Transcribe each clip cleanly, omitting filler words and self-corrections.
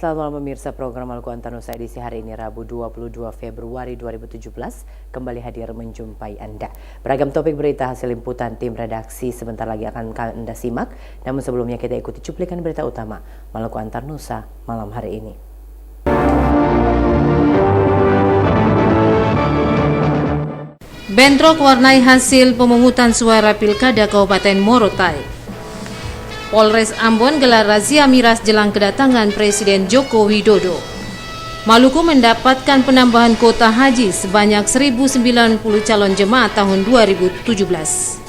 Selamat malam pemirsa, program Maluku Antar Nusa edisi hari ini Rabu 22 Februari 2017 kembali hadir menjumpai Anda. Beragam topik berita hasil liputan tim redaksi sebentar lagi akan Anda simak. Namun sebelumnya kita ikuti cuplikan berita utama Maluku Antar Nusa malam hari ini. Bentrok warnai hasil pemungutan suara Pilkada Kabupaten Morotai. Polres Ambon gelar razia miras jelang kedatangan Presiden Joko Widodo. Maluku mendapatkan penambahan kuota haji sebanyak 1.090 calon jemaah tahun 2017.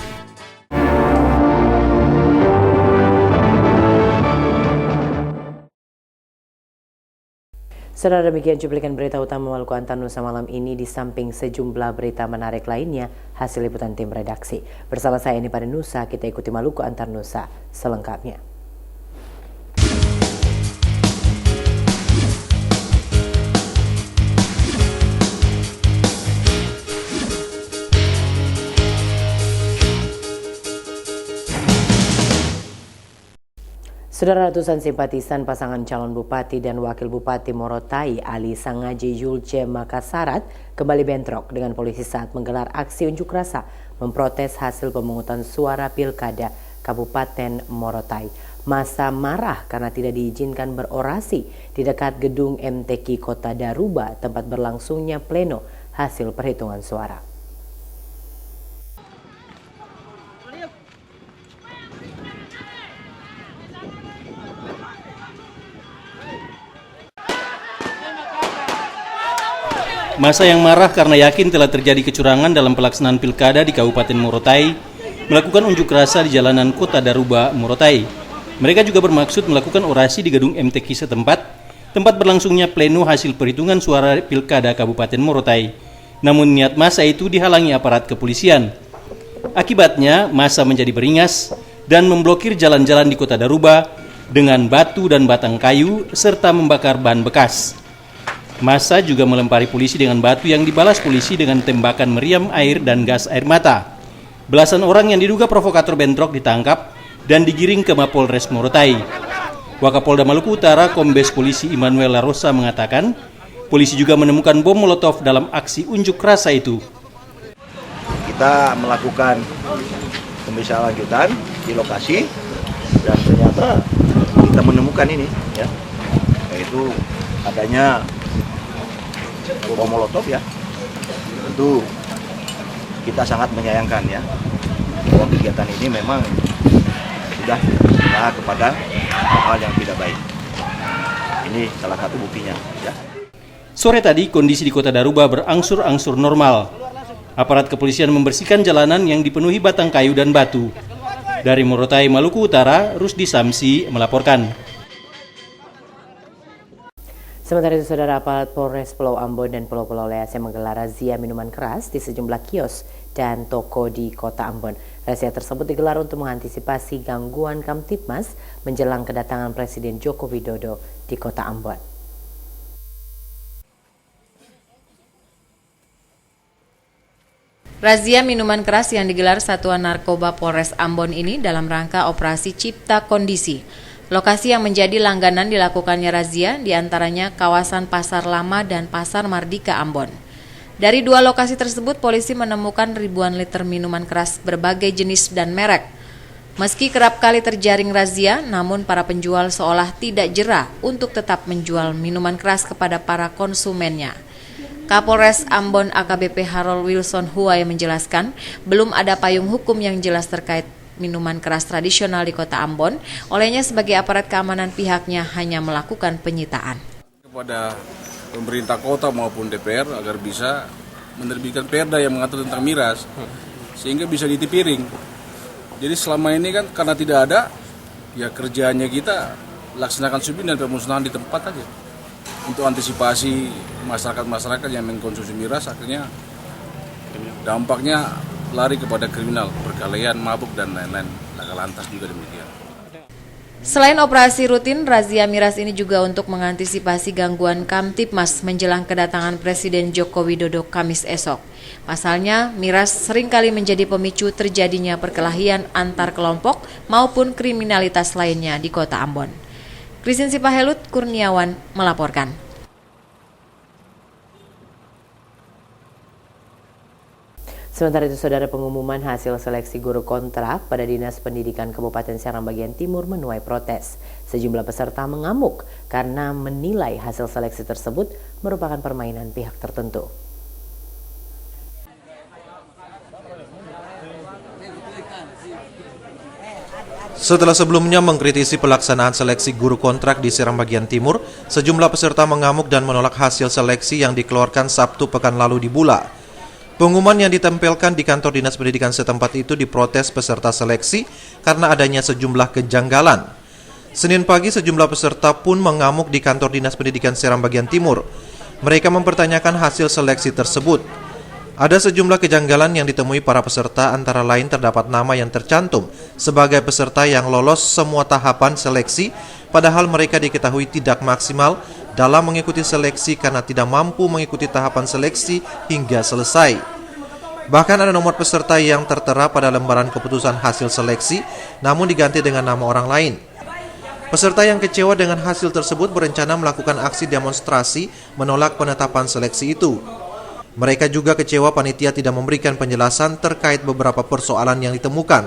Saudara, demikian cuplikan berita utama Maluku Antar Nusa malam ini, di samping sejumlah berita menarik lainnya hasil liputan tim redaksi. Bersama saya ini pada Nusa, kita ikuti Maluku Antar Nusa selengkapnya. Saudara, ratusan simpatisan pasangan calon bupati dan wakil bupati Morotai Ali Sangaji Yulce Makasarat kembali bentrok dengan polisi saat menggelar aksi unjuk rasa memprotes hasil pemungutan suara Pilkada Kabupaten Morotai. Massa marah karena tidak diizinkan berorasi di dekat gedung MTQ Kota Daruba tempat berlangsungnya pleno hasil perhitungan suara. Massa yang marah karena yakin telah terjadi kecurangan dalam pelaksanaan pilkada di Kabupaten Morotai melakukan unjuk rasa di jalanan Kota Daruba, Morotai. Mereka juga bermaksud melakukan orasi di gedung MTQ setempat, tempat berlangsungnya pleno hasil perhitungan suara pilkada Kabupaten Morotai. Namun niat massa itu dihalangi aparat kepolisian. Akibatnya massa menjadi beringas dan memblokir jalan-jalan di Kota Daruba dengan batu dan batang kayu serta membakar ban bekas. Massa juga melempari polisi dengan batu yang dibalas polisi dengan tembakan meriam air dan gas air mata. Belasan orang yang diduga provokator bentrok ditangkap dan digiring ke Mapolres Morotai. Wakapolda Maluku Utara Kombes Polisi Immanuel Larosa mengatakan, polisi juga menemukan bom molotov dalam aksi unjuk rasa itu. Kita melakukan pemeriksaan lanjutan di lokasi dan ternyata kita menemukan ini, ya, yaitu adanya bom molotov, ya. Tentu kita sangat menyayangkan, ya, bahwa kegiatan ini memang sudah kepada hal yang tidak baik. Ini salah satu buktinya, ya. Sore tadi kondisi di Kota Daruba berangsur-angsur normal. Aparat kepolisian membersihkan jalanan yang dipenuhi batang kayu dan batu. Dari Morotai, Maluku Utara, Rusdi Samsi melaporkan. Sementara itu, saudara, aparat Polres Pulau Ambon dan Pulau-Pulau Lease menggelar razia minuman keras di sejumlah kios dan toko di Kota Ambon. Razia tersebut digelar untuk mengantisipasi gangguan Kamtibmas menjelang kedatangan Presiden Joko Widodo di Kota Ambon. Razia minuman keras yang digelar Satuan Narkoba Polres Ambon ini dalam rangka operasi Cipta Kondisi. Lokasi yang menjadi langganan dilakukannya razia diantaranya kawasan Pasar Lama dan Pasar Mardika Ambon. Dari dua lokasi tersebut, polisi menemukan ribuan liter minuman keras berbagai jenis dan merek. Meski kerap kali terjaring razia, namun para penjual seolah tidak jera untuk tetap menjual minuman keras kepada para konsumennya. Kapolres Ambon AKBP Harold Wilson Huwai menjelaskan, belum ada payung hukum yang jelas terkait minuman keras tradisional di Kota Ambon. Olehnya sebagai aparat keamanan pihaknya hanya melakukan penyitaan. Kepada pemerintah kota maupun DPR agar bisa menerbitkan perda yang mengatur tentang miras sehingga bisa ditipiring. Jadi selama ini kan karena tidak ada, ya kerjanya kita laksanakan subsidi dan pemusnahan di tempat aja. Untuk antisipasi masyarakat yang mengkonsumsi miras, akhirnya dampaknya lari kepada kriminal, perkelahian, mabuk, dan lain-lain. Laka lantas juga demikian. Selain operasi rutin, razia miras ini juga untuk mengantisipasi gangguan Kamtibmas menjelang kedatangan Presiden Joko Widodo Kamis esok. Pasalnya, miras seringkali menjadi pemicu terjadinya perkelahian antar kelompok maupun kriminalitas lainnya di Kota Ambon. Christine Sipahelut Kurniawan melaporkan. Sementara itu, Saudara, pengumuman hasil seleksi guru kontrak pada Dinas Pendidikan Kabupaten Serang bagian Timur menuai protes. Sejumlah peserta mengamuk karena menilai hasil seleksi tersebut merupakan permainan pihak tertentu. Setelah sebelumnya mengkritisi pelaksanaan seleksi guru kontrak di Serang bagian Timur, sejumlah peserta mengamuk dan menolak hasil seleksi yang dikeluarkan Sabtu pekan lalu di Bula. Pengumuman yang ditempelkan di kantor Dinas Pendidikan setempat itu diprotes peserta seleksi karena adanya sejumlah kejanggalan. Senin pagi sejumlah peserta pun mengamuk di kantor Dinas Pendidikan Serang bagian Timur. Mereka mempertanyakan hasil seleksi tersebut. Ada sejumlah kejanggalan yang ditemui para peserta, antara lain terdapat nama yang tercantum sebagai peserta yang lolos semua tahapan seleksi, padahal mereka diketahui tidak maksimal dalam mengikuti seleksi karena tidak mampu mengikuti tahapan seleksi hingga selesai. Bahkan ada nomor peserta yang tertera pada lembaran keputusan hasil seleksi, namun diganti dengan nama orang lain. Peserta yang kecewa dengan hasil tersebut berencana melakukan aksi demonstrasi menolak penetapan seleksi itu. Mereka juga kecewa panitia tidak memberikan penjelasan terkait beberapa persoalan yang ditemukan.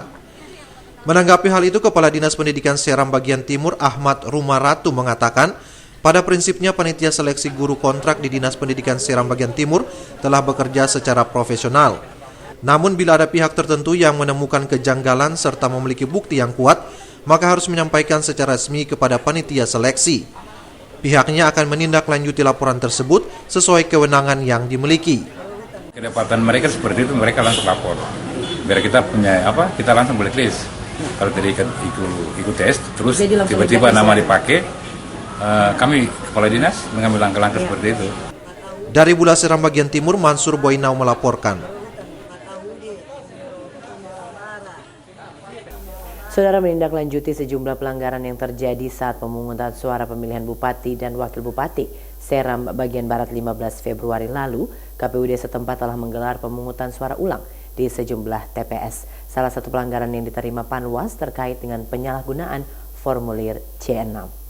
Menanggapi hal itu, Kepala Dinas Pendidikan Serang bagian Timur Ahmad Rumaratu mengatakan, pada prinsipnya panitia seleksi guru kontrak di Dinas Pendidikan Serang bagian Timur telah bekerja secara profesional. Namun bila ada pihak tertentu yang menemukan kejanggalan serta memiliki bukti yang kuat, maka harus menyampaikan secara resmi kepada panitia seleksi. Pihaknya akan menindaklanjuti laporan tersebut sesuai kewenangan yang dimiliki. Kedapatan mereka seperti itu, mereka langsung lapor. Biar kita punya kita langsung blacklist. Kalau tadi ikut tes, terus tiba-tiba nama dipakai, kami Kepala Dinas mengambil langkah-langkah seperti itu. Dari Bula Serang bagian Timur, Mansur Boinau melaporkan. Saudara, menindaklanjuti sejumlah pelanggaran yang terjadi saat pemungutan suara pemilihan Bupati dan Wakil Bupati Seram bagian Barat 15 Februari lalu, KPUD setempat telah menggelar pemungutan suara ulang di sejumlah TPS. Salah satu pelanggaran yang diterima Panwas terkait dengan penyalahgunaan formulir C6.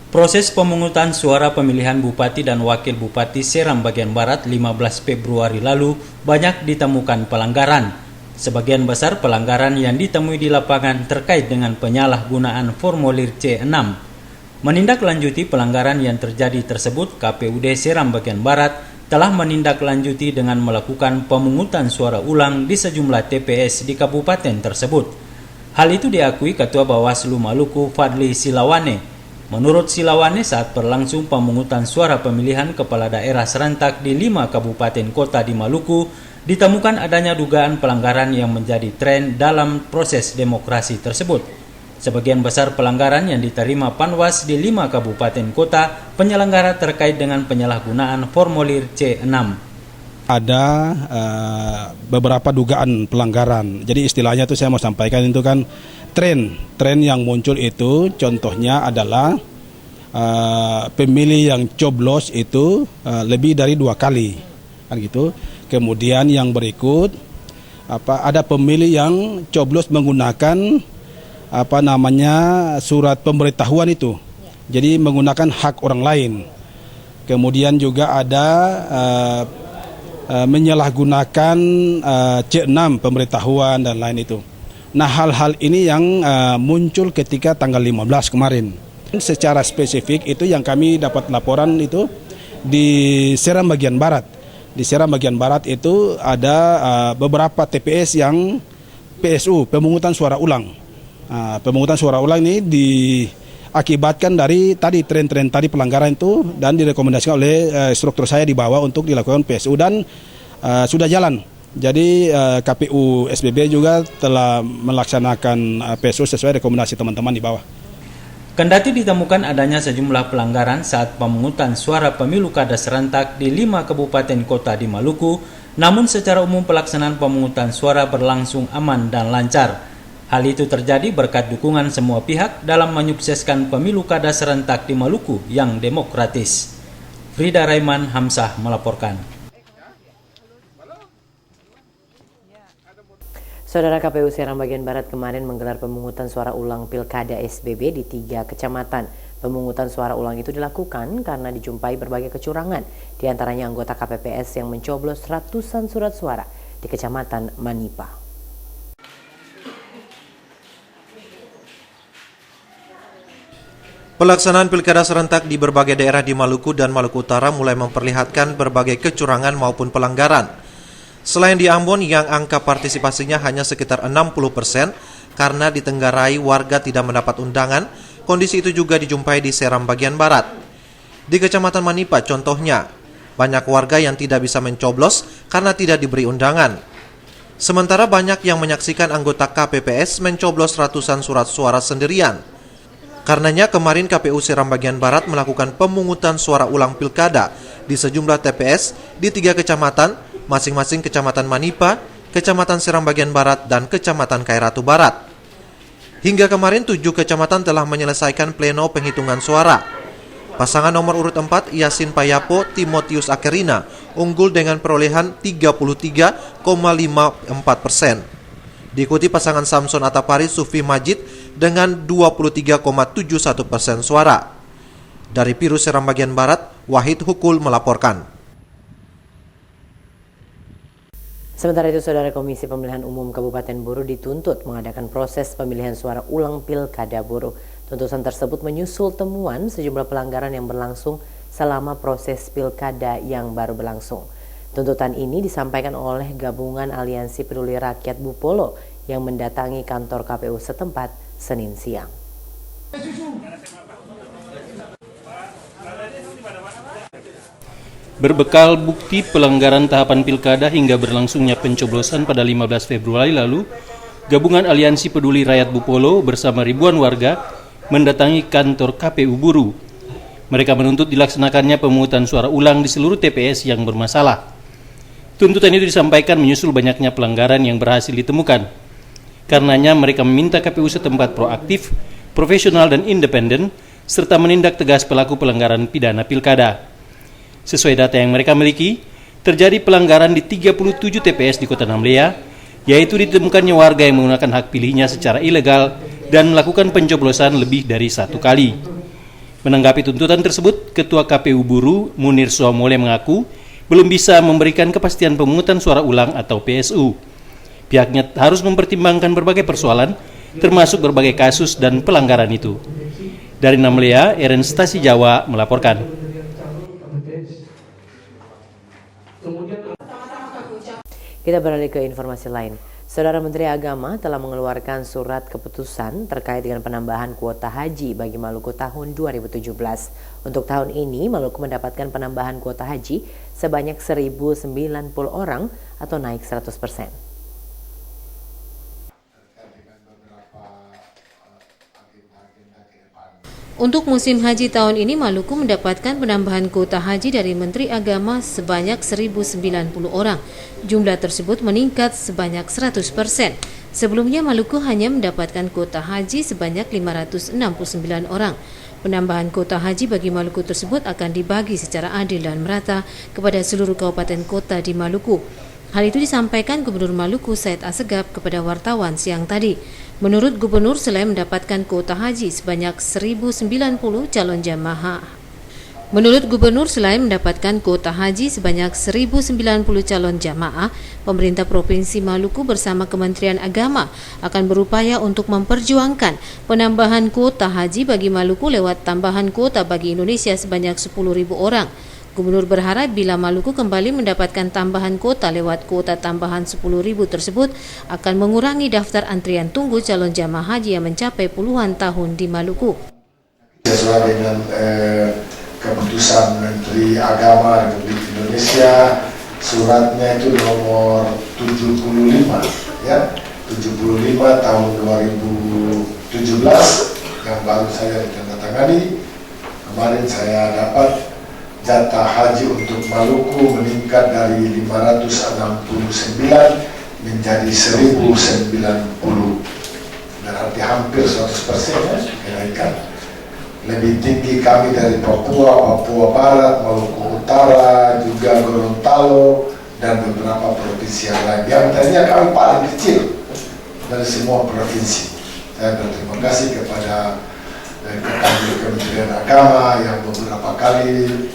Proses pemungutan suara pemilihan Bupati dan Wakil Bupati Seram bagian Barat 15 Februari lalu banyak ditemukan pelanggaran. Sebagian besar pelanggaran yang ditemui di lapangan terkait dengan penyalahgunaan formulir C6. Menindaklanjuti pelanggaran yang terjadi tersebut, KPUD Seram bagian Barat telah menindaklanjuti dengan melakukan pemungutan suara ulang di sejumlah TPS di kabupaten tersebut. Hal itu diakui Ketua Bawaslu Maluku Fadli Silawane. Menurut Silawane, saat berlangsung pemungutan suara pemilihan kepala daerah serentak di 5 kabupaten kota di Maluku, ditemukan adanya dugaan pelanggaran yang menjadi tren dalam proses demokrasi tersebut. Sebagian besar pelanggaran yang diterima Panwas di 5 kabupaten kota penyelenggara terkait dengan penyalahgunaan formulir C6. Ada beberapa dugaan pelanggaran. Jadi istilahnya itu saya mau sampaikan itu kan tren yang muncul itu contohnya adalah pemilih yang coblos itu lebih dari 2 kali kan gitu. Kemudian yang berikut ada pemilih yang coblos menggunakan surat pemberitahuan itu. Jadi menggunakan hak orang lain. Kemudian juga ada menyalahgunakan C6 pemberitahuan dan lain itu. Nah, hal-hal ini yang muncul ketika tanggal 15 kemarin. Secara spesifik itu yang kami dapat laporan itu di Seram bagian Barat. Di Seram bagian Barat itu ada beberapa TPS yang PSU, pemungutan suara ulang. Pemungutan suara ulang ini diakibatkan dari tadi tren-tren tadi pelanggaran itu dan direkomendasikan oleh struktur saya di bawah untuk dilakukan PSU dan sudah jalan. Jadi KPU SBB juga telah melaksanakan PSU sesuai rekomendasi teman-teman di bawah. Kendati ditemukan adanya sejumlah pelanggaran saat pemungutan suara pemilu kada serentak di 5 kabupaten kota di Maluku, namun secara umum pelaksanaan pemungutan suara berlangsung aman dan lancar. Hal itu terjadi berkat dukungan semua pihak dalam menyukseskan pemilu kada serentak di Maluku yang demokratis. Frida Raiman Hamzah melaporkan. Saudara, KPU Serang bagian Barat kemarin menggelar pemungutan suara ulang Pilkada SBB di 3 kecamatan. Pemungutan suara ulang itu dilakukan karena dijumpai berbagai kecurangan, di antaranya anggota KPPS yang mencoblos ratusan surat suara di Kecamatan Manipa. Pelaksanaan pilkada serentak di berbagai daerah di Maluku dan Maluku Utara mulai memperlihatkan berbagai kecurangan maupun pelanggaran. Selain di Ambon yang angka partisipasinya hanya sekitar 60% karena ditenggarai warga tidak mendapat undangan, kondisi itu juga dijumpai di Seram bagian Barat. Di Kecamatan Manipa contohnya, banyak warga yang tidak bisa mencoblos karena tidak diberi undangan. Sementara banyak yang menyaksikan anggota KPPS mencoblos ratusan surat suara sendirian. Karenanya kemarin KPU Seram bagian Barat melakukan pemungutan suara ulang pilkada di sejumlah TPS di 3 kecamatan, masing-masing Kecamatan Manipa, Kecamatan Seram bagian Barat, dan Kecamatan Kairatu Barat. Hingga kemarin 7 kecamatan telah menyelesaikan pleno penghitungan suara. Pasangan nomor urut 4 Yasin Payapo Timotius Akerina unggul dengan perolehan 33,54%. Diikuti pasangan Samson Atapari Sufi Majid dengan 23,71% suara. Dari Piru Seram bagian Barat, Wahid Hukul melaporkan. Sementara itu, Saudara, Komisi Pemilihan Umum Kabupaten Buru dituntut mengadakan proses pemilihan suara ulang Pilkada Buru. Tuntutan tersebut menyusul temuan sejumlah pelanggaran yang berlangsung selama proses pilkada yang baru berlangsung. Tuntutan ini disampaikan oleh Gabungan Aliansi Peduli Rakyat Bupolo yang mendatangi kantor KPU setempat Senin siang. Berbekal bukti pelanggaran tahapan pilkada hingga berlangsungnya pencoblosan pada 15 Februari lalu, Gabungan Aliansi Peduli Rakyat Bupolo bersama ribuan warga mendatangi kantor KPU Buru. Mereka menuntut dilaksanakannya pemungutan suara ulang di seluruh TPS yang bermasalah. Tuntutan itu disampaikan menyusul banyaknya pelanggaran yang berhasil ditemukan. Karenanya mereka meminta KPU setempat proaktif, profesional dan independen, serta menindak tegas pelaku pelanggaran pidana pilkada. Sesuai data yang mereka miliki, terjadi pelanggaran di 37 TPS di Kota Namlea, yaitu ditemukannya warga yang menggunakan hak pilihnya secara ilegal dan melakukan pencoblosan lebih dari 1 kali. Menanggapi tuntutan tersebut, Ketua KPU Buru, Munir Suamole mengaku belum bisa memberikan kepastian pemungutan suara ulang atau PSU. Pihaknya harus mempertimbangkan berbagai persoalan, termasuk berbagai kasus dan pelanggaran itu. Dari Namlea, Eren Stasi Jawa melaporkan. Kita beralih ke informasi lain. Saudara, Menteri Agama telah mengeluarkan surat keputusan terkait dengan penambahan kuota haji bagi Maluku tahun 2017. Untuk tahun ini, Maluku mendapatkan penambahan kuota haji sebanyak 1.090 orang atau naik 100%. Untuk musim haji tahun ini, Maluku mendapatkan penambahan kuota haji dari Menteri Agama sebanyak 1.090 orang. Jumlah tersebut meningkat sebanyak 100%. Sebelumnya, Maluku hanya mendapatkan kuota haji sebanyak 569 orang. Penambahan kuota haji bagi Maluku tersebut akan dibagi secara adil dan merata kepada seluruh kabupaten kota di Maluku. Hal itu disampaikan Gubernur Maluku Said Assegaf kepada wartawan siang tadi. Menurut Gubernur, selain mendapatkan kuota haji sebanyak 1.090 calon jamaah. Menurut Gubernur, selain mendapatkan kuota haji sebanyak 1.090 calon jamaah, pemerintah Provinsi Maluku bersama Kementerian Agama akan berupaya untuk memperjuangkan penambahan kuota haji bagi Maluku lewat tambahan kuota bagi Indonesia sebanyak 10.000 orang. Gubernur berharap bila Maluku kembali mendapatkan tambahan kuota lewat kuota tambahan 10.000 tersebut akan mengurangi daftar antrian tunggu calon jamaah haji yang mencapai puluhan tahun di Maluku. Sesuai dengan keputusan Menteri Agama Republik Indonesia, suratnya itu nomor 75 ya, 75 tahun 2017 yang baru saya ditandatangani. Kemarin saya dapat jatah haji untuk Maluku meningkat dari 569 menjadi 1090, berarti hampir 100% ya, kenaikan. Lebih tinggi kami dari Papua, Papua Barat, Maluku Utara, juga Gorontalo, dan beberapa provinsi yang lain. Yang tadinya kami paling kecil, dari semua provinsi. Saya berterima kasih kepada Kementerian Agama yang beberapa kali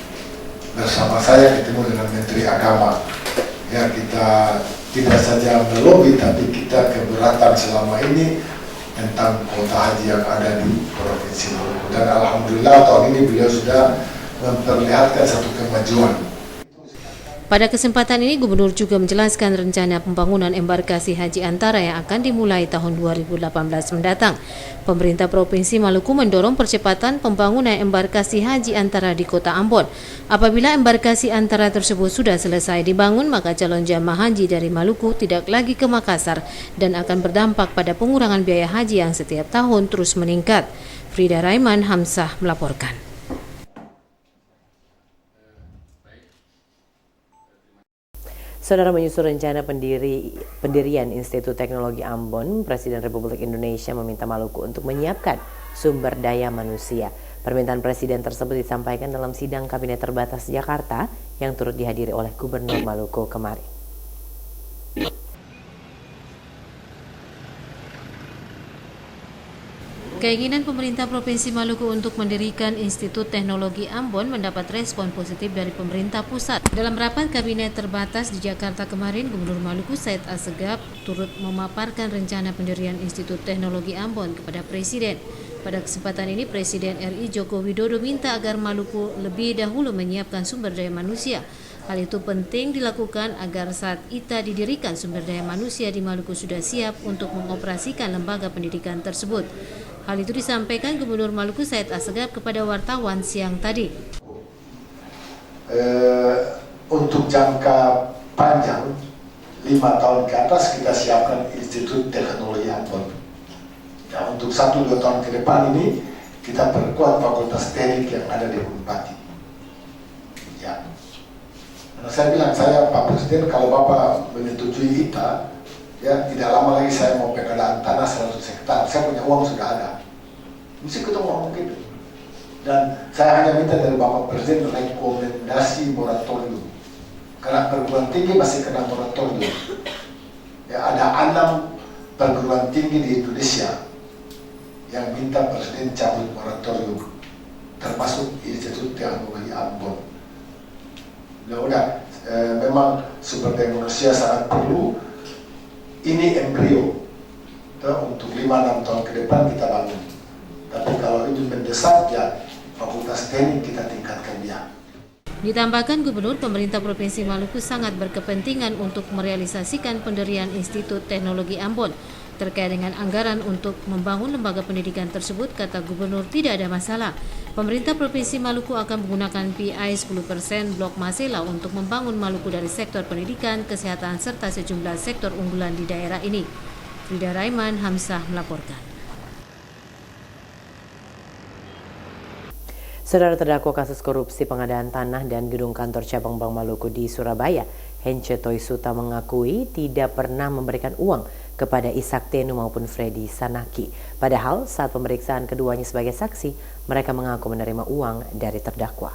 bersama saya ketemu dengan Menteri Agama. Ya, kita tidak saja melobi, tapi kita keberatan selama ini tentang kuota haji yang ada di Provinsi Maluku. Dan alhamdulillah tahun ini beliau sudah memperlihatkan satu kemajuan. Pada kesempatan ini, Gubernur juga menjelaskan rencana pembangunan embarkasi haji antara yang akan dimulai tahun 2018 mendatang. Pemerintah Provinsi Maluku mendorong percepatan pembangunan embarkasi haji antara di Kota Ambon. Apabila embarkasi antara tersebut sudah selesai dibangun, maka calon jamaah haji dari Maluku tidak lagi ke Makassar dan akan berdampak pada pengurangan biaya haji yang setiap tahun terus meningkat. Frida Raiman Hamzah melaporkan. Saudara, menyusul rencana pendirian Institut Teknologi Ambon, Presiden Republik Indonesia meminta Maluku untuk menyiapkan sumber daya manusia. Permintaan Presiden tersebut disampaikan dalam sidang Kabinet Terbatas Jakarta yang turut dihadiri oleh Gubernur Maluku kemarin. Keinginan pemerintah Provinsi Maluku untuk mendirikan Institut Teknologi Ambon mendapat respon positif dari pemerintah pusat. Dalam rapat Kabinet Terbatas di Jakarta kemarin, Gubernur Maluku Said Assegaf turut memaparkan rencana pendirian Institut Teknologi Ambon kepada Presiden. Pada kesempatan ini, Presiden RI Joko Widodo minta agar Maluku lebih dahulu menyiapkan sumber daya manusia. Hal itu penting dilakukan agar saat ITA didirikan, sumber daya manusia di Maluku sudah siap untuk mengoperasikan lembaga pendidikan tersebut. Hal itu disampaikan Gubernur Maluku Said Assegaf kepada wartawan siang tadi. Untuk jangka panjang 5 tahun ke atas kita siapkan Institut Teknologi Ambon. Ya, untuk 1-2 tahun ke depan ini kita perkuat fakultas teknik yang ada di Bupati. Ya. Nah, saya bilang, Pak Presiden, kalau Bapak menyetujui ITA, ya tidak lama lagi saya mau pengadaan tanah 100 hektar. Saya punya uang sudah ada. Mesti kita ngomong gitu. Dan saya hanya minta dari Bapak Presiden rekomendasi moratorium. Karena perguruan tinggi masih kena moratorium. Ya, ada 6 perguruan tinggi di Indonesia yang minta Presiden cabut moratorium, termasuk Institut Teknologi Ambon. Memang sumber daya manusia sangat perlu. Ini embrio untuk 5-6 tahun ke depan kita bangun. Tapi kalau itu mendesak, ya fakultas teknik kita tingkatkan dia. Ditambahkan Gubernur, pemerintah Provinsi Maluku sangat berkepentingan untuk merealisasikan pendirian Institut Teknologi Ambon. Terkait dengan anggaran untuk membangun lembaga pendidikan tersebut, kata Gubernur, tidak ada masalah. Pemerintah Provinsi Maluku akan menggunakan PI 10% Blok Masela untuk membangun Maluku dari sektor pendidikan, kesehatan, serta sejumlah sektor unggulan di daerah ini. Frida Raiman Hamzah melaporkan. Saudara, terdakwa kasus korupsi pengadaan tanah dan gedung kantor cabang Bank Maluku di Surabaya, Hence Toisuta mengakui tidak pernah memberikan uang kepada Ishak Tenu maupun Freddy Sanaki. Padahal saat pemeriksaan keduanya sebagai saksi, mereka mengaku menerima uang dari terdakwa.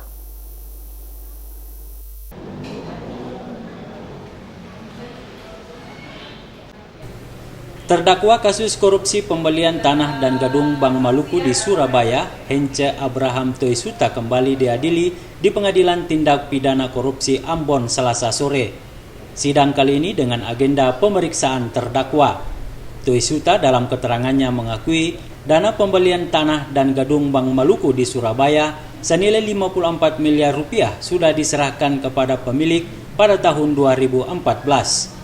Terdakwa kasus korupsi pembelian tanah dan gedung Bank Maluku di Surabaya, Hence Abraham Toisuta kembali diadili di Pengadilan Tindak Pidana Korupsi Ambon Selasa sore. Sidang kali ini dengan agenda pemeriksaan terdakwa. Toisuta dalam keterangannya mengakui dana pembelian tanah dan gedung Bank Maluku di Surabaya senilai 54 miliar rupiah sudah diserahkan kepada pemilik pada tahun 2014.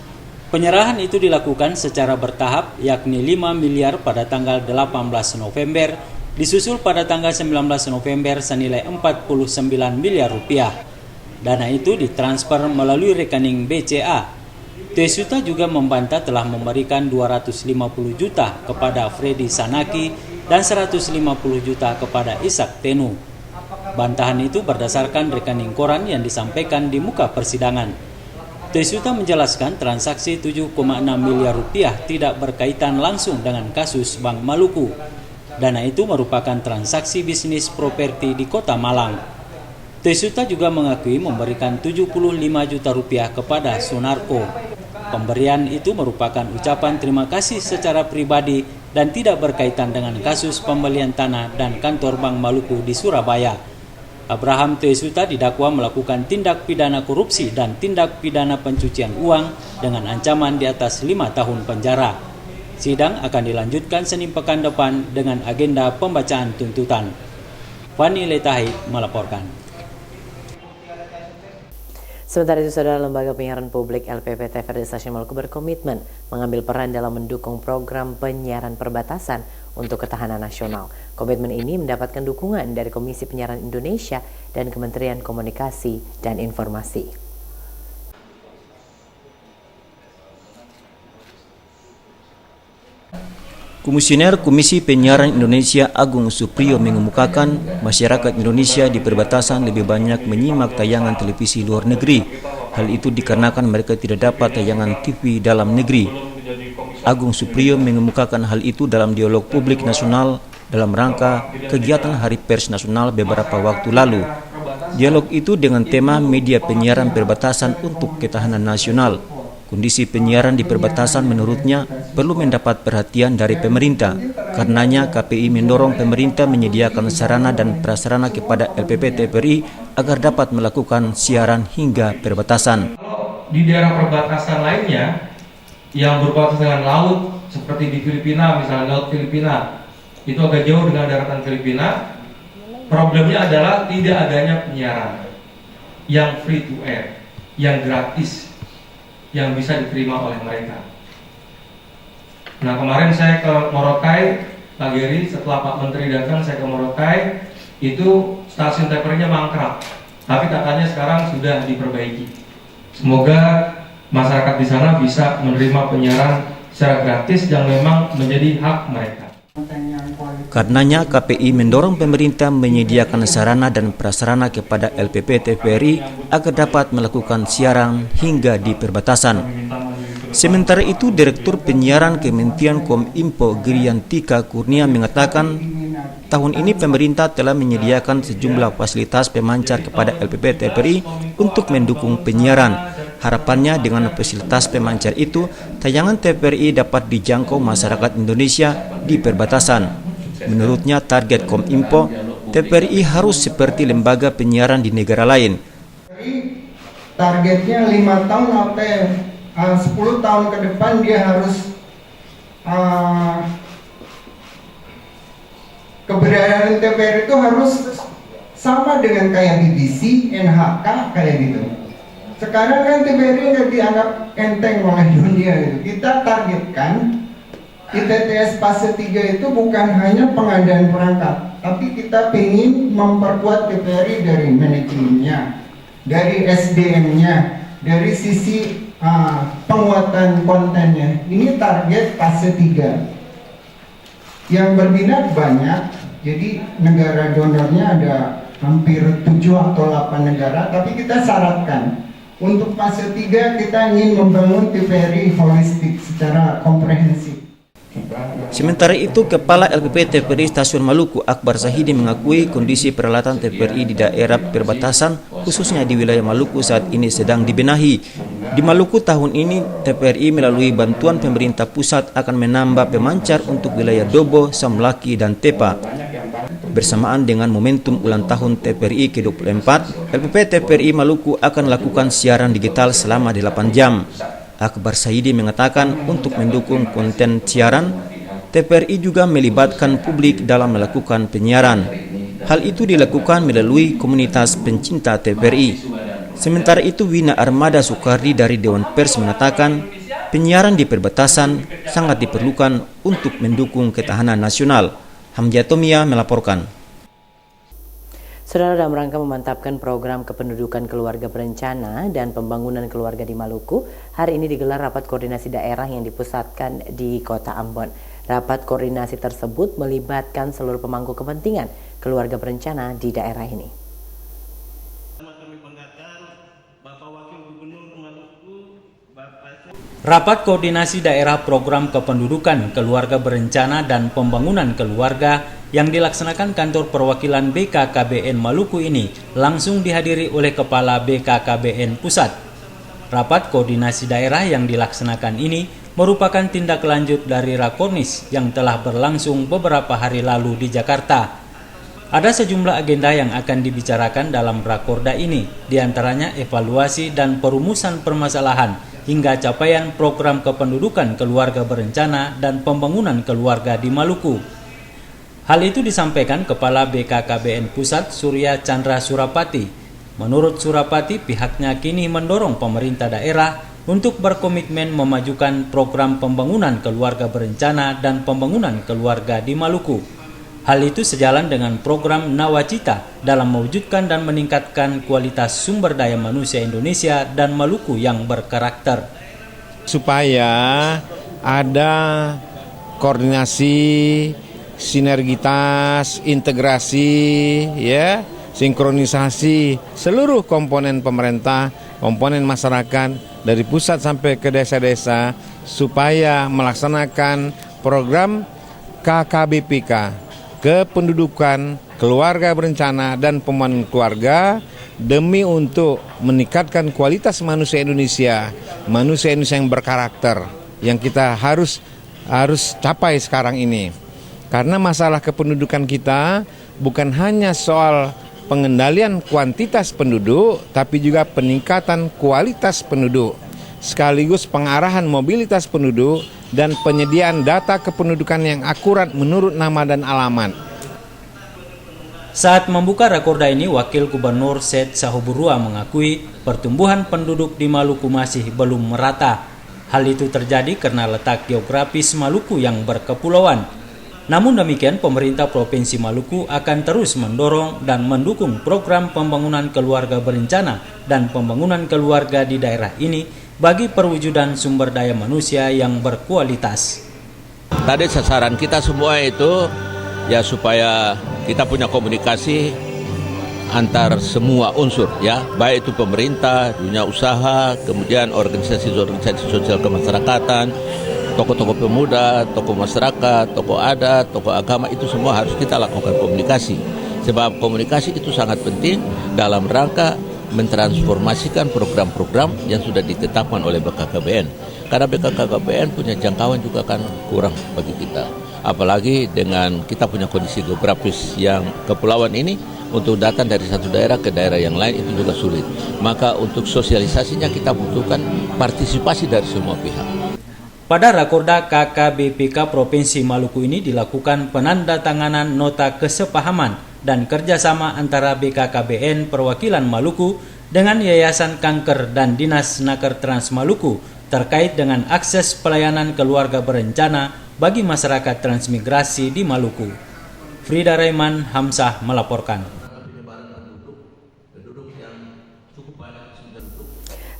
Penyerahan itu dilakukan secara bertahap, yakni 5 miliar pada tanggal 18 November, disusul pada tanggal 19 November senilai 49 miliar rupiah. Dana itu ditransfer melalui rekening BCA. Toisuta juga membantah telah memberikan 250 juta kepada Freddy Sanaki dan 150 juta kepada Ishak Tenu. Bantahan itu berdasarkan rekening koran yang disampaikan di muka persidangan. Toisuta menjelaskan transaksi 7,6 miliar rupiah tidak berkaitan langsung dengan kasus Bank Maluku. Dana itu merupakan transaksi bisnis properti di Kota Malang. Toisuta juga mengakui memberikan 75 juta rupiah kepada Sunarko. Pemberian itu merupakan ucapan terima kasih secara pribadi dan tidak berkaitan dengan kasus pembelian tanah dan kantor Bank Maluku di Surabaya. Abraham Tesuta didakwa melakukan tindak pidana korupsi dan tindak pidana pencucian uang dengan ancaman di atas 5 tahun penjara. Sidang akan dilanjutkan Senin pekan depan dengan agenda pembacaan tuntutan. Fani Letahid melaporkan. Sementara itu, Saudara, Lembaga Penyiaran Publik LPP TVRI Stasiun Maluku berkomitmen mengambil peran dalam mendukung program penyiaran perbatasan untuk ketahanan nasional. Komitmen ini mendapatkan dukungan dari Komisi Penyiaran Indonesia dan Kementerian Komunikasi dan Informasi. Komisioner Komisi Penyiaran Indonesia Agung Supriyo mengemukakan masyarakat Indonesia di perbatasan lebih banyak menyimak tayangan televisi luar negeri. Hal itu dikarenakan mereka tidak dapat tayangan TV dalam negeri. Agung Supriyo mengemukakan hal itu dalam dialog publik nasional dalam rangka kegiatan Hari Pers Nasional beberapa waktu lalu. Dialog itu dengan tema media penyiaran perbatasan untuk ketahanan nasional. Kondisi penyiaran di perbatasan menurutnya perlu mendapat perhatian dari pemerintah. Karenanya KPI mendorong pemerintah menyediakan sarana dan prasarana kepada LPP TVRI agar dapat melakukan siaran hingga perbatasan. Di daerah perbatasan lainnya yang berbatasan dengan laut seperti di Filipina, misalnya laut Filipina, itu agak jauh dengan daratan Filipina. Problemnya adalah tidak adanya penyiaran yang free to air, yang gratis, yang bisa diterima oleh mereka. Nah, kemarin saya ke Morotai, Pak Geri, setelah Pak Menteri datang saya ke Morotai, itu stasiun TVRI-nya mangkrak, tapi katanya sekarang sudah diperbaiki. Semoga masyarakat di sana bisa menerima penyiaran secara gratis yang memang menjadi hak mereka. Karenanya KPI mendorong pemerintah menyediakan sarana dan prasarana kepada LPP TVRI agar dapat melakukan siaran hingga di perbatasan. Sementara itu, Direktur Penyiaran Kementerian Kominfo Griyantika Kurnia mengatakan tahun ini pemerintah telah menyediakan sejumlah fasilitas pemancar kepada LPP TVRI untuk mendukung penyiaran. Harapannya dengan fasilitas pemancar itu, tayangan TVRI dapat dijangkau masyarakat Indonesia di perbatasan. Menurutnya target Kominfo, TVRI harus seperti lembaga penyiaran di negara lain. Targetnya 5 tahun sampai 10 tahun ke depan dia harus keberadaan TVRI itu harus sama dengan kayak BBC, NHK, kayak gitu. Sekarang kan TVRI nggak dianggap enteng oleh dunia gitu. Kita targetkan ITTS fase 3 itu bukan hanya pengadaan perangkat, tapi kita ingin memperkuat TVRI dari manajemennya, dari SDM-nya, dari sisi penguatan kontennya. Ini target fase 3. Yang berminat banyak, jadi negara donornya ada hampir 7 atau 8 negara, tapi kita syaratkan untuk fase 3 kita ingin membangun TVRI holistik secara komprehensif. Sementara itu, Kepala LPP TVRI Stasiun Maluku Akbar Sahidi mengakui kondisi peralatan TVRI di daerah perbatasan, khususnya di wilayah Maluku saat ini sedang dibenahi. Di Maluku tahun ini, TVRI melalui bantuan pemerintah pusat akan menambah pemancar untuk wilayah Dobo, Samlaki, dan Tepa. Bersamaan dengan momentum ulang tahun TVRI ke-24, LPP TVRI Maluku akan lakukan siaran digital selama 8 jam. Akbar Sahidi mengatakan untuk mendukung konten siaran, TVRI juga melibatkan publik dalam melakukan penyiaran. Hal itu dilakukan melalui komunitas pencinta TVRI. Sementara itu, Wina Armada Soekardi dari Dewan Pers mengatakan penyiaran di perbatasan sangat diperlukan untuk mendukung ketahanan nasional. Hamjatomia melaporkan. Saudara, dalam rangka memantapkan program kependudukan keluarga berencana dan pembangunan keluarga di Maluku, hari ini digelar rapat koordinasi daerah yang dipusatkan di Kota Ambon. Rapat koordinasi tersebut melibatkan seluruh pemangku kepentingan keluarga berencana di daerah ini. Rapat koordinasi daerah program kependudukan keluarga berencana dan pembangunan keluarga yang dilaksanakan kantor perwakilan BKKBN Maluku ini langsung dihadiri oleh Kepala BKKBN Pusat. Rapat koordinasi daerah yang dilaksanakan ini merupakan tindak lanjut dari Rakornis yang telah berlangsung beberapa hari lalu di Jakarta. Ada sejumlah agenda yang akan dibicarakan dalam Rakorda ini, diantaranya evaluasi dan perumusan permasalahan hingga capaian program kependudukan keluarga berencana dan pembangunan keluarga di Maluku. Hal itu disampaikan Kepala BKKBN Pusat Surya Chandra Surapati. Menurut Surapati, pihaknya kini mendorong pemerintah daerah untuk berkomitmen memajukan program pembangunan keluarga berencana dan pembangunan keluarga di Maluku. Hal itu sejalan dengan program Nawacita dalam mewujudkan dan meningkatkan kualitas sumber daya manusia Indonesia dan Maluku yang berkarakter. Supaya ada koordinasi, sinergitas, integrasi, ya, sinkronisasi seluruh komponen pemerintah, komponen masyarakat dari pusat sampai ke desa-desa supaya melaksanakan program KKBPK, kependudukan, keluarga berencana dan pembangunan keluarga demi untuk meningkatkan kualitas manusia Indonesia yang berkarakter yang kita harus capai sekarang ini. Karena masalah kependudukan kita bukan hanya soal pengendalian kuantitas penduduk, tapi juga peningkatan kualitas penduduk, sekaligus pengarahan mobilitas penduduk dan penyediaan data kependudukan yang akurat menurut nama dan alamat. Saat membuka Rakorda ini, Wakil Gubernur Syed Sahuburua mengakui pertumbuhan penduduk di Maluku masih belum merata. Hal itu terjadi karena letak geografis Maluku yang berkepulauan. Namun demikian, pemerintah Provinsi Maluku akan terus mendorong dan mendukung program pembangunan keluarga berencana dan pembangunan keluarga di daerah ini bagi perwujudan sumber daya manusia yang berkualitas. Tadi sasaran kita semua itu ya supaya kita punya komunikasi antar semua unsur, ya, baik itu pemerintah, dunia usaha, kemudian organisasi-organisasi sosial kemasyarakatan, tokoh-tokoh pemuda, tokoh masyarakat, tokoh adat, tokoh agama, itu semua harus kita lakukan komunikasi. Sebab komunikasi itu sangat penting dalam rangka mentransformasikan program-program yang sudah ditetapkan oleh BKKBN. Karena BKKBN punya jangkauan juga kan kurang bagi kita. Apalagi dengan kita punya kondisi geografis yang kepulauan ini, untuk datang dari satu daerah ke daerah yang lain itu juga sulit. Maka untuk sosialisasinya kita butuhkan partisipasi dari semua pihak. Pada Rakorda KKBPK Provinsi Maluku ini dilakukan penandatanganan nota kesepahaman dan kerjasama antara BKKBN Perwakilan Maluku dengan Yayasan Kanker dan Dinas Naker Trans Maluku terkait dengan akses pelayanan keluarga berencana bagi masyarakat transmigrasi di Maluku. Frida Raiman Hamzah melaporkan.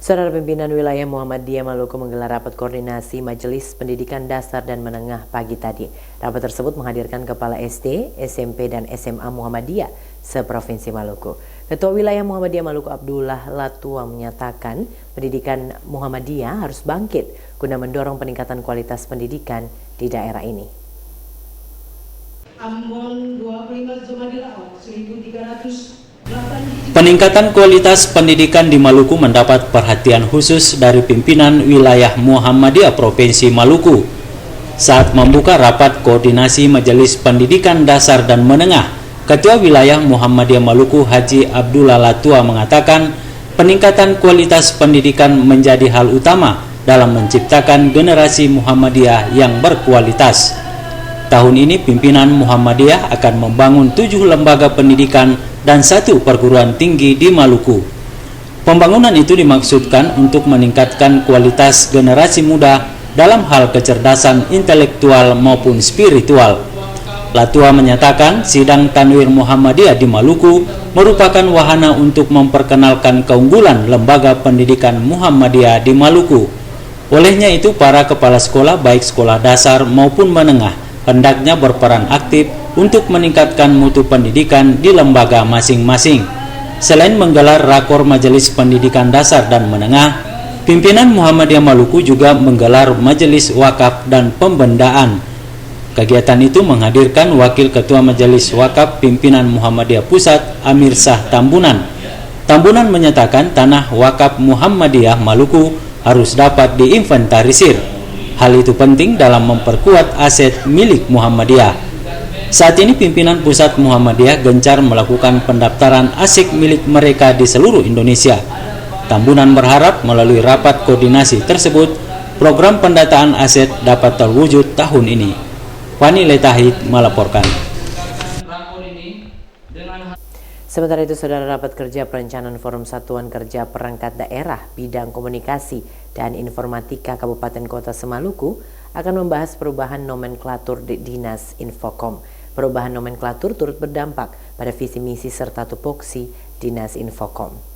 Saudara Pimpinan Wilayah Muhammadiyah Maluku menggelar rapat koordinasi Majelis Pendidikan Dasar dan Menengah pagi tadi. Rapat tersebut menghadirkan Kepala SD, SMP, dan SMA Muhammadiyah se-Provinsi Maluku. Ketua Wilayah Muhammadiyah Maluku Abdullah Latua menyatakan pendidikan Muhammadiyah harus bangkit guna mendorong peningkatan kualitas pendidikan di daerah ini. Ambon 25 Jumadilawal 1300. Peningkatan kualitas pendidikan di Maluku mendapat perhatian khusus dari pimpinan wilayah Muhammadiyah Provinsi Maluku. Saat membuka rapat koordinasi Majelis Pendidikan Dasar dan Menengah, Ketua Wilayah Muhammadiyah Maluku Haji Abdullah Latua mengatakan peningkatan kualitas pendidikan menjadi hal utama dalam menciptakan generasi Muhammadiyah yang berkualitas. Tahun ini pimpinan Muhammadiyah akan membangun 7 lembaga pendidikan dan 1 perguruan tinggi di Maluku. Pembangunan itu dimaksudkan untuk meningkatkan kualitas generasi muda dalam hal kecerdasan intelektual maupun spiritual. Latua menyatakan sidang Tanwir Muhammadiyah di Maluku merupakan wahana untuk memperkenalkan keunggulan lembaga pendidikan Muhammadiyah di Maluku. Olehnya itu, para kepala sekolah baik sekolah dasar maupun menengah hendaknya berperan aktif untuk meningkatkan mutu pendidikan di lembaga masing-masing. Selain menggelar rakor Majelis Pendidikan Dasar dan Menengah, pimpinan Muhammadiyah Maluku juga menggelar Majelis Wakaf dan Pembendaan. Kegiatan itu menghadirkan Wakil Ketua Majelis Wakaf Pimpinan Muhammadiyah Pusat Amir Shah Tambunan, Tambunan menyatakan tanah wakaf Muhammadiyah Maluku harus dapat diinventarisir. Hal itu penting dalam memperkuat aset milik Muhammadiyah. Saat ini pimpinan pusat Muhammadiyah gencar melakukan pendaftaran aset milik mereka di seluruh Indonesia. Tambunan berharap melalui rapat koordinasi tersebut, program pendataan aset dapat terwujud tahun ini. Fani Letahid melaporkan. Sementara itu, Saudara, rapat kerja perencanaan Forum Satuan Kerja Perangkat Daerah Bidang Komunikasi dan Informatika Kabupaten Kota Semaluku akan membahas perubahan nomenklatur di Dinas Infokom. Perubahan nomenklatur turut berdampak pada visi misi serta tupoksi Dinas Infokom.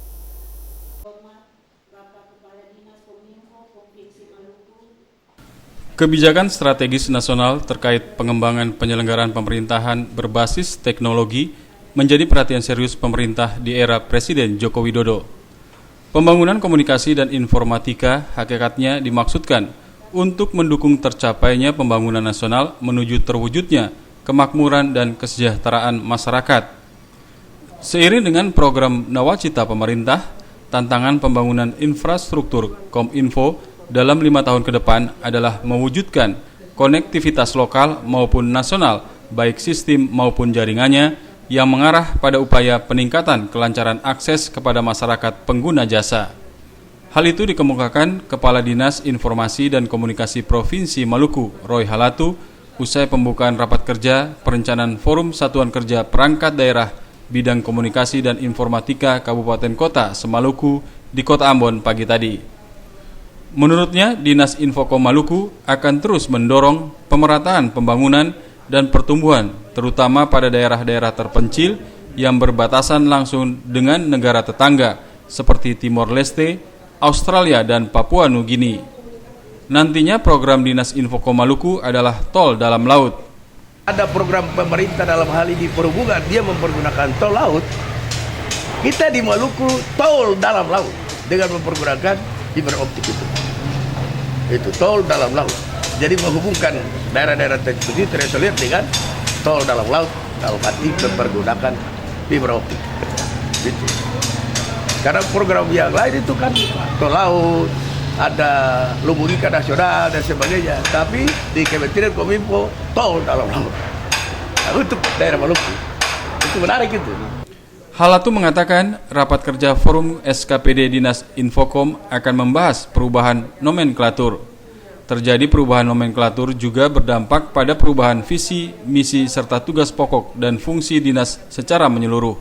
Kebijakan strategis nasional terkait pengembangan penyelenggaraan pemerintahan berbasis teknologi menjadi perhatian serius pemerintah di era Presiden Joko Widodo. Pembangunan komunikasi dan informatika hakikatnya dimaksudkan untuk mendukung tercapainya pembangunan nasional menuju terwujudnya kemakmuran dan kesejahteraan masyarakat. Seiring dengan program Nawacita pemerintah, tantangan pembangunan infrastruktur Kominfo dalam 5 tahun ke depan adalah mewujudkan konektivitas lokal maupun nasional, baik sistem maupun jaringannya, yang mengarah pada upaya peningkatan kelancaran akses kepada masyarakat pengguna jasa. Hal itu dikemukakan Kepala Dinas Informasi dan Komunikasi Provinsi Maluku, Roy Halatu, usai pembukaan rapat kerja perencanaan Forum Satuan Kerja Perangkat Daerah Bidang Komunikasi dan Informatika Kabupaten Kota Semaluku di Kota Ambon pagi tadi. Menurutnya, Dinas Infokom Maluku akan terus mendorong pemerataan pembangunan dan pertumbuhan, terutama pada daerah-daerah terpencil yang berbatasan langsung dengan negara tetangga seperti Timor Leste, Australia, dan Papua Nugini. Nantinya program Dinas Infokom Maluku adalah tol dalam laut. Ada program pemerintah dalam hal ini perhubungan, dia mempergunakan tol laut. Kita di Maluku tol dalam laut dengan mempergunakan fiberoptik itu tol dalam laut. Jadi menghubungkan daerah-daerah terpencil terisolir dengan tol dalam laut, dalam arti mempergunakan fiberoptik. Gitu. Karena program yang lain itu kan tol laut, ada lubulika nasional dan sebagainya. Tapi di Kementerian Kominfo tol dalam laut. Nah, untuk daerah Maluku itu menarik itu. Halatu mengatakan rapat kerja Forum SKPD Dinas Infokom akan membahas perubahan nomenklatur. Terjadi perubahan nomenklatur juga berdampak pada perubahan visi, misi, serta tugas pokok dan fungsi dinas secara menyeluruh.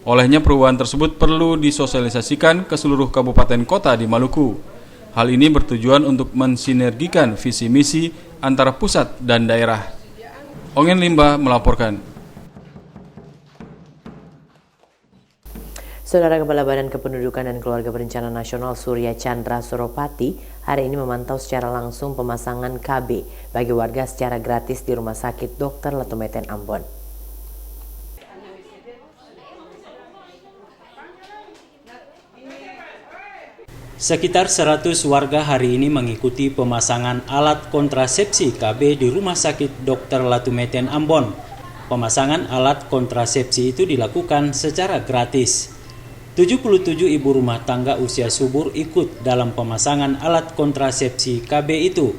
Olehnya perubahan tersebut perlu disosialisasikan ke seluruh kabupaten kota di Maluku. Hal ini bertujuan untuk mensinergikan visi misi antara pusat dan daerah. Ongen Limba melaporkan. Saudara, Kepala Badan Kependudukan dan Keluarga Berencana Nasional Surya Chandra Suropati hari ini memantau secara langsung pemasangan KB bagi warga secara gratis di Rumah Sakit Dr. Latumeten Ambon. Sekitar 100 warga hari ini mengikuti pemasangan alat kontrasepsi KB di Rumah Sakit Dr. Latumeten Ambon. Pemasangan alat kontrasepsi itu dilakukan secara gratis. 77 ibu rumah tangga usia subur ikut dalam pemasangan alat kontrasepsi KB itu.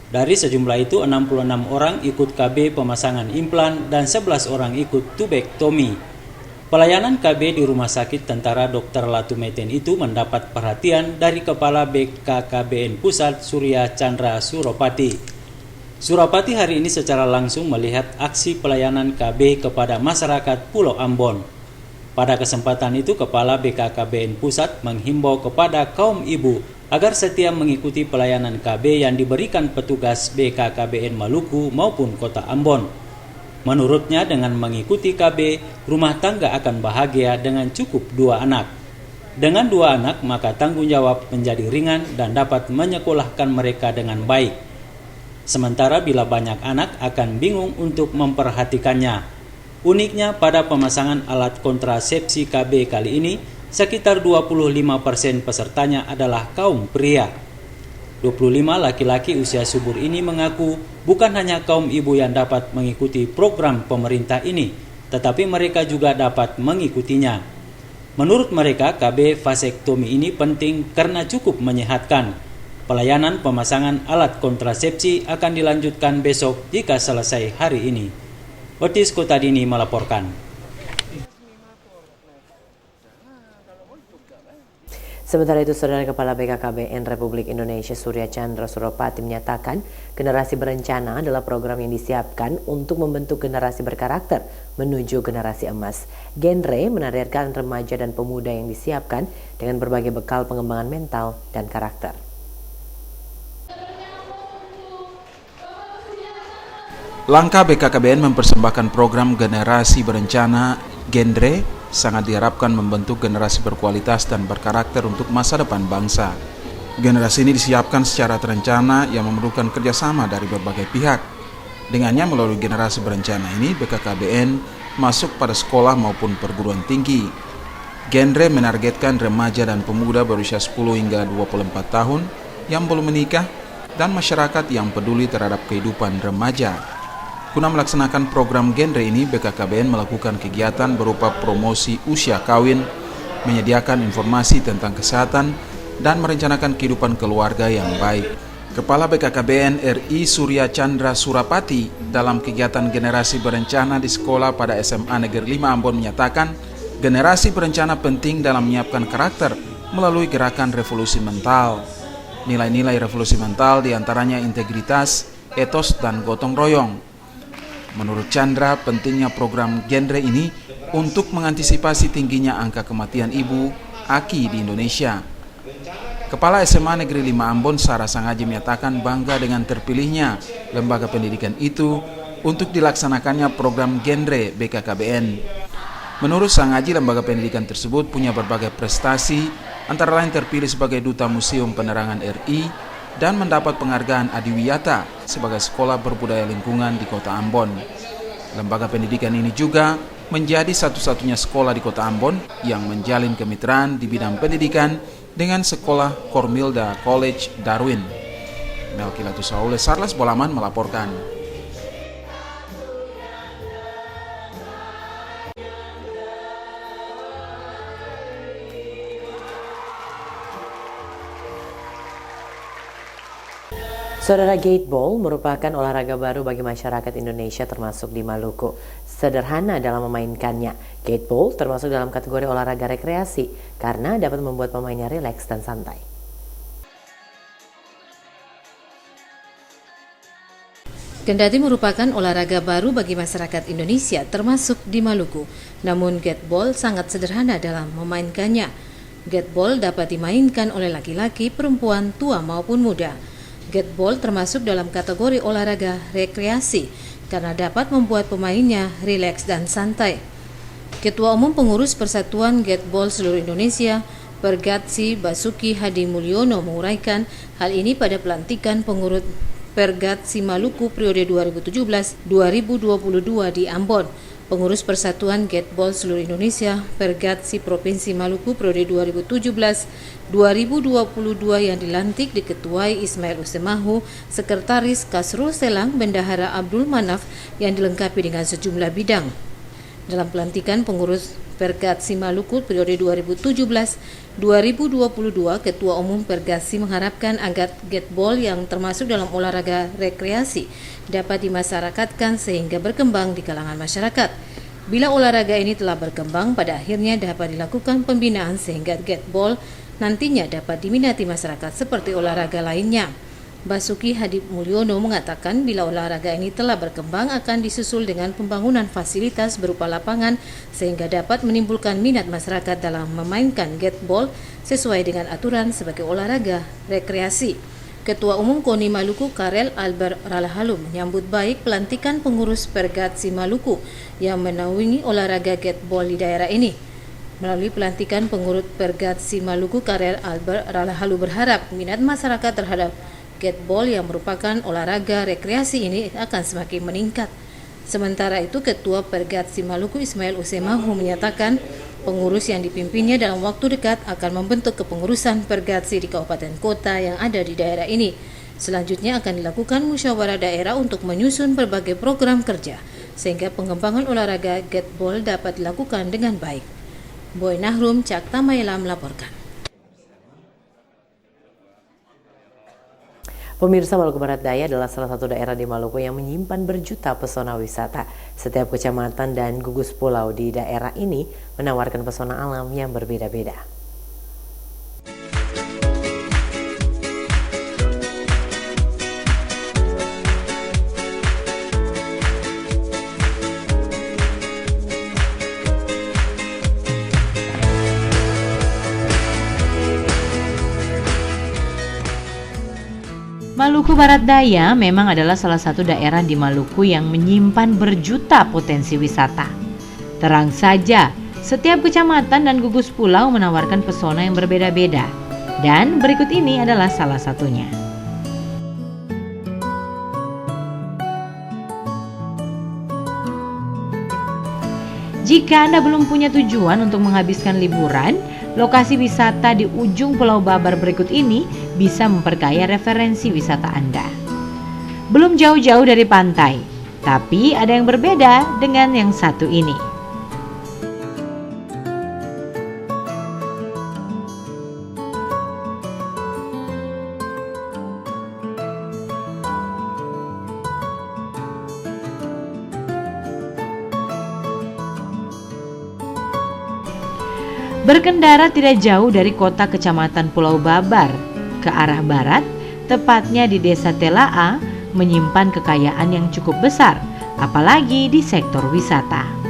Dari sejumlah itu, 66 orang ikut KB pemasangan implan dan 11 orang ikut tubektomi. Pelayanan KB di Rumah Sakit Tentara Dr. Latumeten itu mendapat perhatian dari Kepala BKKBN Pusat Surya Chandra Suropati. Suropati hari ini secara langsung melihat aksi pelayanan KB kepada masyarakat Pulau Ambon. Pada kesempatan itu, Kepala BKKBN Pusat menghimbau kepada kaum ibu agar setia mengikuti pelayanan KB yang diberikan petugas BKKBN Maluku maupun Kota Ambon. Menurutnya, dengan mengikuti KB, rumah tangga akan bahagia dengan cukup 2 anak. Dengan 2 anak, maka tanggung jawab menjadi ringan dan dapat menyekolahkan mereka dengan baik. Sementara bila banyak anak akan bingung untuk memperhatikannya. Uniknya pada pemasangan alat kontrasepsi KB kali ini, sekitar 25% pesertanya adalah kaum pria. 25 laki-laki usia subur ini mengaku bukan hanya kaum ibu yang dapat mengikuti program pemerintah ini, tetapi mereka juga dapat mengikutinya. Menurut mereka, KB vasektomi ini penting karena cukup menyehatkan. Pelayanan pemasangan alat kontrasepsi akan dilanjutkan besok jika selesai hari ini. Otis Kotadini melaporkan. Sementara itu, Saudara Kepala BKKBN Republik Indonesia Surya Chandra Suropati menyatakan generasi berencana adalah program yang disiapkan untuk membentuk generasi berkarakter menuju generasi emas. Genre menargetkan remaja dan pemuda yang disiapkan dengan berbagai bekal pengembangan mental dan karakter. Langkah BKKBN mempersembahkan program generasi berencana genre sangat diharapkan membentuk generasi berkualitas dan berkarakter untuk masa depan bangsa. Generasi ini disiapkan secara terencana yang memerlukan kerjasama dari berbagai pihak. Dengannya melalui generasi berencana ini, BKKBN masuk pada sekolah maupun perguruan tinggi. Genre menargetkan remaja dan pemuda berusia 10 hingga 24 tahun yang belum menikah dan masyarakat yang peduli terhadap kehidupan remaja. Guna melaksanakan program genre ini, BKKBN melakukan kegiatan berupa promosi usia kawin, menyediakan informasi tentang kesehatan, dan merencanakan kehidupan keluarga yang baik. Kepala BKKBN RI Surya Chandra Surapati dalam kegiatan generasi berencana di sekolah pada SMA Negeri 5 Ambon menyatakan, generasi berencana penting dalam menyiapkan karakter melalui gerakan revolusi mental. Nilai-nilai revolusi mental diantaranya integritas, etos, dan gotong royong. Menurut Chandra, pentingnya program genre ini untuk mengantisipasi tingginya angka kematian ibu AKI di Indonesia. Kepala SMA Negeri 5 Ambon, Sarah Sangaji, menyatakan bangga dengan terpilihnya lembaga pendidikan itu untuk dilaksanakannya program genre BKKBN. Menurut Sangaji, lembaga pendidikan tersebut punya berbagai prestasi, antara lain terpilih sebagai Duta Museum Penerangan RI dan mendapat penghargaan Adiwiyata sebagai sekolah berbudaya lingkungan di Kota Ambon. Lembaga pendidikan ini juga menjadi satu-satunya sekolah di Kota Ambon yang menjalin kemitraan di bidang pendidikan dengan sekolah Kormilda College Darwin. Melkilatus Saule, Sarlas Bolaman melaporkan. Saudara, gateball merupakan olahraga baru bagi masyarakat Indonesia termasuk di Maluku. Sederhana dalam memainkannya, gateball termasuk dalam kategori olahraga rekreasi karena dapat membuat pemainnya rileks dan santai. Kendati merupakan olahraga baru bagi masyarakat Indonesia termasuk di Maluku, namun gateball sangat sederhana dalam memainkannya. Gateball dapat dimainkan oleh laki-laki, perempuan, tua maupun muda. Gateball termasuk dalam kategori olahraga rekreasi karena dapat membuat pemainnya rileks dan santai. Ketua Umum Pengurus Persatuan Gateball Seluruh Indonesia, Pergatsi Basuki Hadi Mulyono, menguraikan hal ini pada pelantikan pengurus Pergatsi Maluku periode 2017-2022 di Ambon. Pengurus Persatuan Gateball Seluruh Indonesia Pergatsi Provinsi Maluku periode 2017-2022 yang dilantik diketuai Ismail Usemahu, Sekretaris Kasrul Selang, Bendahara Abdul Manaf yang dilengkapi dengan sejumlah bidang. Dalam pelantikan pengurus Pergatsi Maluku periode 2017-2022, Ketua Umum Pergatsi mengharapkan agar gateball yang termasuk dalam olahraga rekreasi dapat dimasyarakatkan sehingga berkembang di kalangan masyarakat. Bila olahraga ini telah berkembang, pada akhirnya dapat dilakukan pembinaan sehingga gateball nantinya dapat diminati masyarakat seperti olahraga lainnya. Basuki Hadi Mulyono mengatakan bila olahraga ini telah berkembang akan disusul dengan pembangunan fasilitas berupa lapangan sehingga dapat menimbulkan minat masyarakat dalam memainkan gateball sesuai dengan aturan sebagai olahraga rekreasi. Ketua Umum KONI Maluku Karel Albert Ralahalu menyambut baik pelantikan pengurus Pergatsi Maluku yang menaungi olahraga gateball di daerah ini. Melalui pelantikan pengurus Pergatsi Maluku, Karel Albert Ralahalu berharap minat masyarakat terhadap gateball yang merupakan olahraga rekreasi ini akan semakin meningkat. Sementara itu, Ketua Pergatsi Maluku Ismail Usemahu menyatakan pengurus yang dipimpinnya dalam waktu dekat akan membentuk kepengurusan Pergatsi di kabupaten kota yang ada di daerah ini. Selanjutnya akan dilakukan musyawarah daerah untuk menyusun berbagai program kerja sehingga pengembangan olahraga gateball dapat dilakukan dengan baik. Boy Nahrum, Cakta Mayla melaporkan. Pemirsa, Maluku Barat Daya adalah salah satu daerah di Maluku yang menyimpan berjuta pesona wisata. Setiap kecamatan dan gugus pulau di daerah ini menawarkan pesona alam yang berbeda-beda. Maluku Barat Daya memang adalah salah satu daerah di Maluku yang menyimpan berjuta potensi wisata. Terang saja, setiap kecamatan dan gugus pulau menawarkan pesona yang berbeda-beda. Dan berikut ini adalah salah satunya. Jika Anda belum punya tujuan untuk menghabiskan liburan, lokasi wisata di ujung Pulau Babar berikut ini bisa memperkaya referensi wisata Anda. Belum jauh-jauh dari pantai, tapi ada yang berbeda dengan yang satu ini. Berkendara tidak jauh dari kota kecamatan Pulau Babar ke arah barat, tepatnya di Desa Telaa, menyimpan kekayaan yang cukup besar, apalagi di sektor wisata.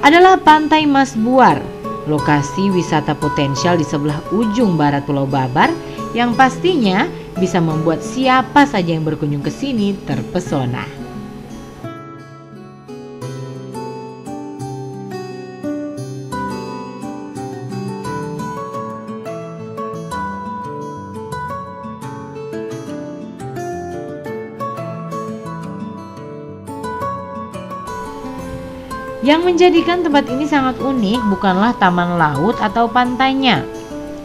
Adalah Pantai Mas Buar, lokasi wisata potensial di sebelah ujung barat Pulau Babar yang pastinya bisa membuat siapa saja yang berkunjung ke sini terpesona. Yang menjadikan tempat ini sangat unik bukanlah taman laut atau pantainya,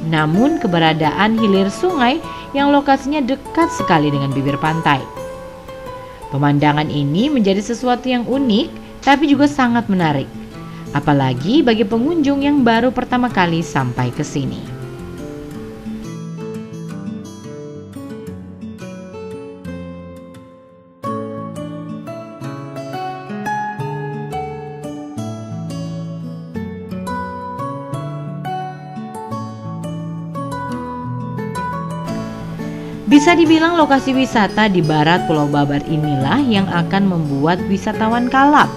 namun keberadaan hilir sungai yang lokasinya dekat sekali dengan bibir pantai. Pemandangan ini menjadi sesuatu yang unik tapi juga sangat menarik, apalagi bagi pengunjung yang baru pertama kali sampai ke sini. Bisa dibilang lokasi wisata di barat Pulau Babar inilah yang akan membuat wisatawan kalap.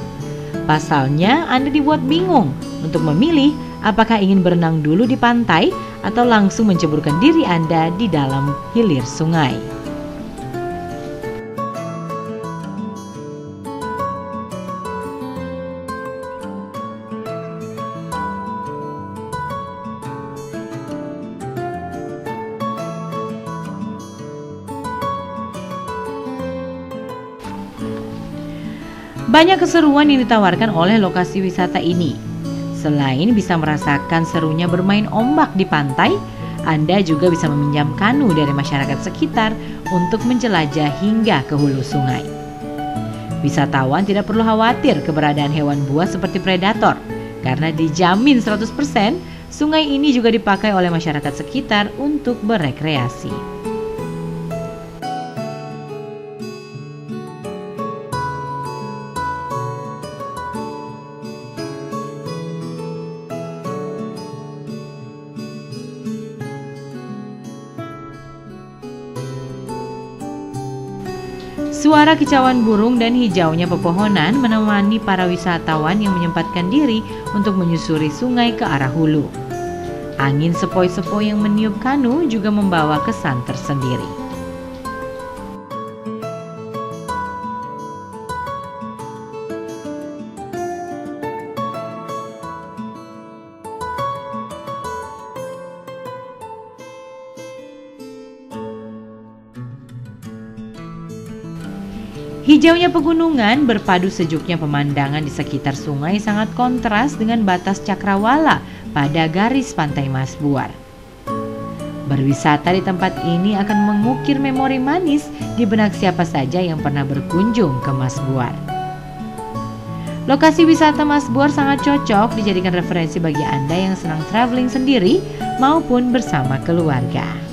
Pasalnya Anda dibuat bingung untuk memilih apakah ingin berenang dulu di pantai atau langsung menceburkan diri Anda di dalam hilir sungai. Banyak keseruan yang ditawarkan oleh lokasi wisata ini. Selain bisa merasakan serunya bermain ombak di pantai, Anda juga bisa meminjam kanu dari masyarakat sekitar untuk menjelajah hingga ke hulu sungai. Wisatawan tidak perlu khawatir keberadaan hewan buas seperti predator, karena dijamin 100% sungai ini juga dipakai oleh masyarakat sekitar untuk berekreasi. Suara kicauan burung dan hijaunya pepohonan menemani para wisatawan yang menyempatkan diri untuk menyusuri sungai ke arah hulu. Angin sepoi-sepoi yang meniup kanu juga membawa kesan tersendiri. Hijaunya pegunungan berpadu sejuknya pemandangan di sekitar sungai sangat kontras dengan batas cakrawala pada garis pantai Masbuar. Berwisata di tempat ini akan mengukir memori manis di benak siapa saja yang pernah berkunjung ke Masbuar. Lokasi wisata Masbuar sangat cocok dijadikan referensi bagi Anda yang senang traveling sendiri maupun bersama keluarga.